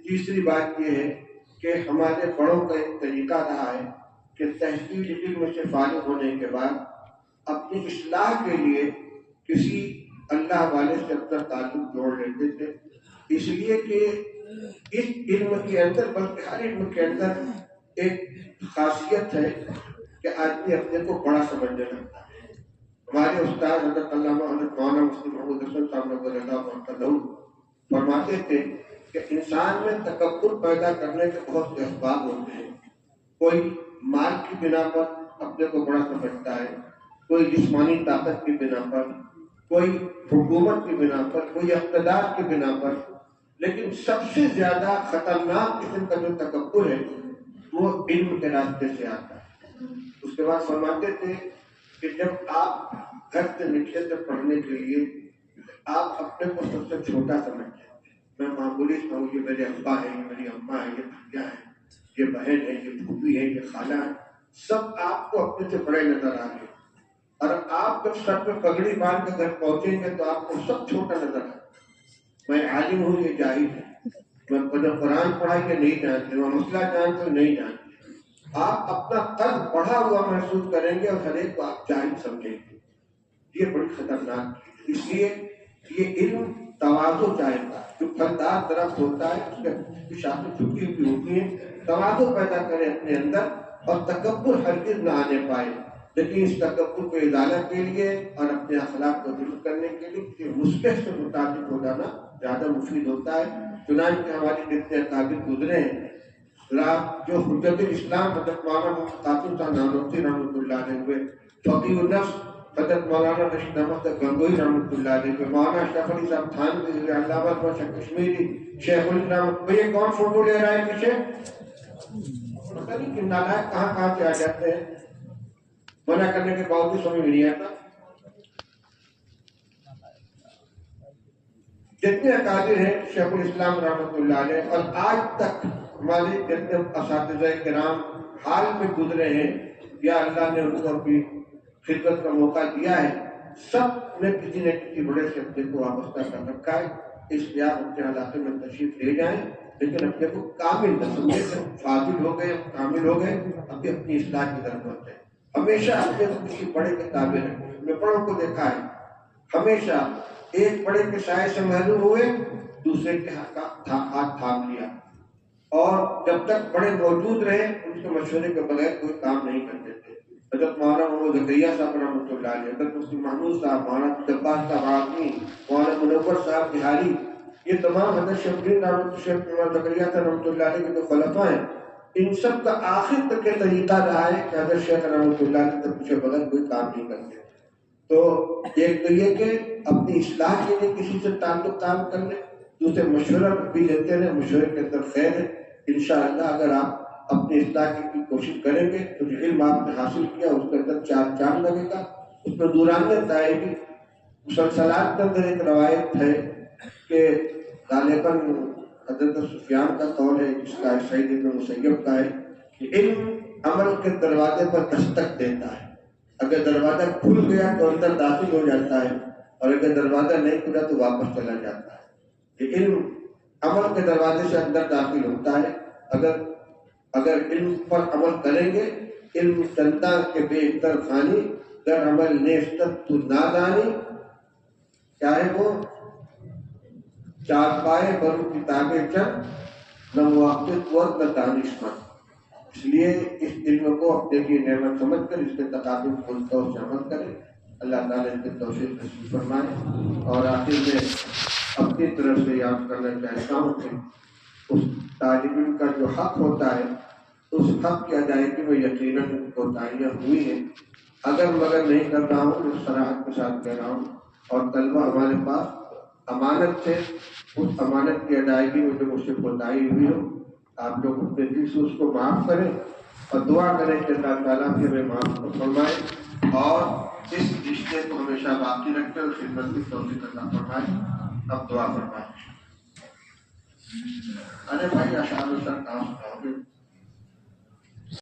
تیسری بات یہ ہے کہ ہمارے بڑوں کا ایک طریقہ رہا ہے کہ تحصیل علم سے فارغ ہونے کے بعد اپنی اصلاح کے لیے کسی اللہ والے سے اپنا تعلق جوڑ لیتے تھے، اس لیے کہ اس علم کے اندر بلکہ ہر علم کے اندر ایک خاصیت ہے کہ آدمی اپنے کو بڑا سمجھنے لگتا ہے۔ ہمارے استاد حضرت علامہ حضرت مولانا مفتی محمود حسن صاحب رضی اللہ عنہ فرماتے تھے کہ انسان میں تکبر پیدا کرنے کے بہت سے اسباب ہوتے ہیں۔ کوئی مال کی بنا پر اپنے کو بڑا سمجھتا ہے، کوئی جسمانی طاقت کی بنا پر، کوئی حکومت کی بنا پر، کوئی اقتدار کی بنا پر، لیکن سب سے زیادہ خطرناک قسم کا جو تکبر ہے وہ علم کے راستے سے آتا ہے۔ اس کے بعد فرماتے تھے کہ جب آپ گھر سے نکلے تھے پڑھنے کے لیے آپ اپنے کو سب سے چھوٹا سمجھتے ہیں، میں معمولی ہوں، یہ میرے ابا ہے، یہ میری اماں ہے، یہ بھیا ہے، یہ بہن ہے، یہ پھوپھی ہے، یہ خالہ ہے، سب آپ کو اپنے سے بڑے نظر آ رہے ہیں۔ اور آپ جب سر پہ پگڑی باندھ کے گھر پہنچیں گے تو آپ کو سب چھوٹا نظر آئے۔ میں عالم ہوں، یہ جاہل ہے، میں قرآن پڑھا یہ نہیں جانتے، میں مسئلہ جانتے ہوں نہیں جانتے۔ آپ اپنا قد بڑھا ہوا محسوس کریں گے اور ہر ایک کو آپ جاہل سمجھیں گے۔ یہ بڑی خطرناک چیز ہے۔ اس لیے یہ علم تواضع چاہے گا۔ جو پھلدار درخت ہوتا ہے اس کی شاخیں جھکی ہوئی ہوتی ہیں، تواضع پیدا کرے اپنے اندر اور تکبر ہرگز نہ آنے پائے۔ لیکن اس تکبر کو ازالہ کے لیے اور اپنے اخلاق کو درست کرنے کے لیے کسی نسخے سے متعلق ہو جانا زیادہ مفید ہوتا ہے۔ چنانچہ ہماری جتنے اکابر گزرے ہیں، جو حجت الاسلام حضرت مولانا قاسم صاحب نانوتوی رحمۃ اللہ علیہ ہوئے، فقیہ النفس حضرت مولانا رشید احمد گنگوئی رحمۃ اللہ علیہ، مولانا اشرف علی صاحب تھانوی، علامہ شیخ کشمیری، شیخ الاسلام، یہ کون فوٹو لے رہا ہے پیچھے؟ پتہ نہیں کہ نالائق کہاں سے آ جاتے ہیں، منع کرنے کے باوجود سمجھ میں نہیں آتا۔ جتنے اکابر ہیں شیخ الاسلام رحمۃ اللہ علیہ اور آج تک ہمارے جتنے اساتذہ کرام حال میں گزرے ہیں یا اللہ نے ان کو اپنی خدمت کا موقع دیا ہے، سب نے کسی نہ کسی بڑے سے اپنے کو وابستہ کر رکھا ہے۔ اس لیے آپ اپنے علاقے میں تشریف لے جائیں، لیکن اپنے کو کامل نہ سمجھے کہ فاضل ہو گئے، کامل ہو گئے، ابھی اپنی اصلاح کی ضرورت ہے۔ ہمیشہ اپنے کو کسی بڑے کے تابع رکھیں۔ میں بڑوں کو دیکھا ہے، ہمیشہ ایک بڑے کے سائے سے محروم ہوئے، دوسرے کے ہاتھ تھام لیا، اور جب تک بڑے موجود رہے ان کے مشورے کے بغیر کوئی کام نہیں کرتے تھے۔ حضرت مولانا محمد زکریا صاحب رحمۃ اللہ علیہ، حضرت مفتی محمود صاحب، مولانا جبار صاحب عاقمی، مولانا منور صاحب بہاری، یہ تمام حضرت شیخ الدین شیخ محمد زکریا صاحب رحمۃ اللہ علیہ کے جو خلفاء ہیں، ان سب کا آخر تک یہ طریقہ رہا ہے کہ حضرت شیخ رحمۃ اللہ علیہ کے پیچھے بغیر کوئی کام نہیں کرتے۔ تو ایک تو یہ کہ اپنی اصلاح کے لیے کسی سے تعلق کام کر لیں، دوسرے مشورہ بھی لیتے رہیں، مشورے کے اندر خیر ہے۔ انشاءاللہ اگر آپ اپنی اصلاح کی کوشش کریں گے تو جو علم آپ نے حاصل کیا اس کے اندر چار چاند لگے گا، اس میں نورانیت آئے گی۔ مسلسلات کے اندر ایک روایت ہے کہ غالباً حضرت سفیان کا قول ہے، جس کا سعید بن مسیب کا ہے، کہ علم عمل کے دروازے پر دستک دیتا ہے۔ اگر دروازہ کھل گیا تو اندر داخل ہو جاتا ہے، اور اگر دروازہ نہیں کھلا تو واپس چلا جاتا ہے۔ یہ علم عمل کے دروازے سے اندر داخل ہوتا ہے۔ اگر علم پر عمل کریں گے، علم چندہ کے بہتر خانی، در عمل نیستت تو نادانی، کیا ہے وہ؟ چار پائے برو کتابیں چند، نہ موافق وقت نہ دانشمند۔ اس لیے اس علم کو اپنے لیے نعمت سمجھ کر اس کے تقاضوں کو طور سے عمل کریں۔ اللہ تعالیٰ اس کے توفیق نصیب فرمائے۔ اور آخر میں اپنی طرف سے یاد کرنا چاہتا ہوں کہ اس طالب علم کا جو حق ہوتا ہے، اس حق کی ادائیگی میں یقیناً کوتاہیاں ہوئی ہیں، اگر مگر نہیں کر رہا ہوں، اس صراحت کے ساتھ کہہ رہا ہوں، اور طلبہ ہمارے پاس امانت سے اس امانت کی ادائیگی میں جو مجھ سے کوتاہی ہوئی ہو، آپ لوگ اپنے دل سے اس کو معاف کریں اور دعا کریں کہ اللہ تعالیٰ کی ہمیں معاف فرمائے اور اس رشتے کو ہمیشہ باقی رکھ کر خدمت کی توفیق عطا فرمائے۔ اب دعا فرمائیں۔ ارے بھائی اشعار سر کہاں سناؤ گے؟